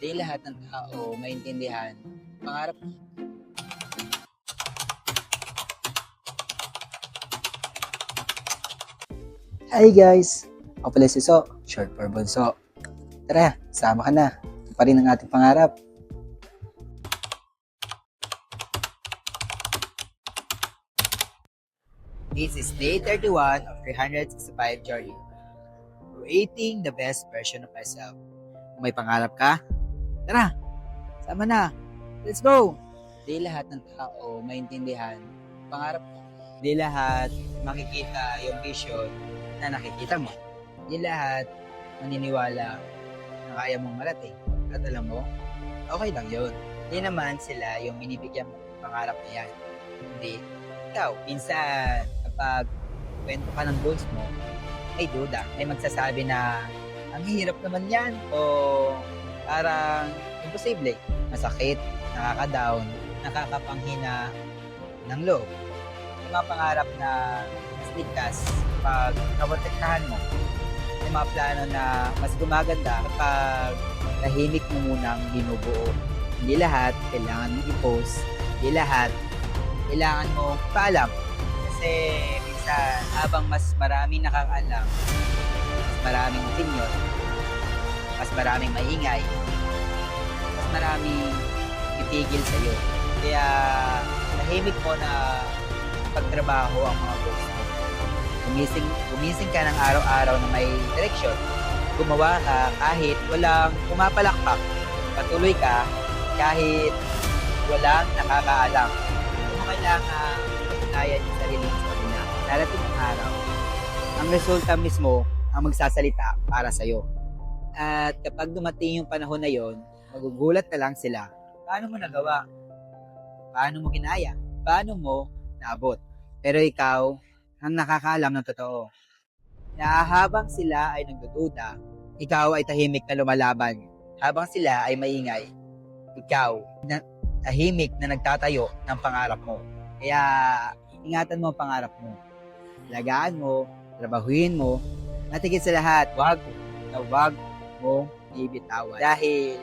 Di lahat ng tao maintindihan pangarap mo. Hi guys! Ako pala si So, short for Bonso. Tara, sama ka na. Ito pa rin ang ating pangarap. This is day 31 of 365 journey. Creating the best version of myself. Kung may pangarap ka, tara, sama na. Let's go! Di lahat ng tao maintindihan pangarap mo. Di lahat makikita yung vision na nakikita mo. Di lahat maniniwala na kaya mong marating. At alam mo, okay lang yun. Di naman sila yung binibigyan mo ng pangarap na yan. Hindi, ikaw. Minsan, kapag kwento ka ng goals mo, may duda. May magsasabi na, ang hirap naman yan. O parang imposible. Masakit, nakaka-down, nakakapanghina ng loob. May mga pangarap na mas ligtas pag naprotektahan mo. May mga plano na mas gumaganda kapag tahimik mo munang binubuo. Hindi lahat kailangan mong i-post. Hindi lahat kailangan mo paalam. Kasi minsan, habang mas maraming nakakaalam, mas maraming opinion, mas maraming maingay, mas maraming pipigil sa'yo. Kaya tahimik mo na pagtrabaho ang mga goals mo. Gumising ka ng araw-araw na may direksyon. Gumawa ka kahit walang pumapalakpak. Patuloy ka kahit walang nakakaalam. Kung mo kailangan patunayan yung sarili mo sa kanila, darating ang araw, ang resulta mismo ang magsasalita para sa'yo. At kapag dumating yung panahon na yon, magugulat na lang sila. Paano mo nagawa? Paano mo ginaya? Paano mo naabot? Pero ikaw, ang nakakaalam ng totoo. Na habang sila ay nagdududa, ikaw ay tahimik na lumalaban. Habang sila ay maingay, ikaw na tahimik na nagtatayo ng pangarap mo. Kaya ingatan mo ang pangarap mo. Lagaan mo, trabahuin mo, at higit sa lahat, wag mo ibitawan. Dahil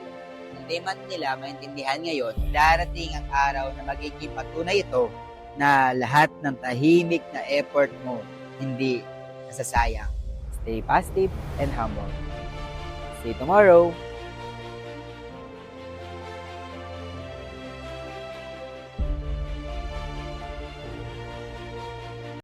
hindi man nila maintindihan ngayon, darating ang araw na magiging patunay ito na lahat ng tahimik na effort mo hindi nasasayang. Stay positive and humble. See you tomorrow!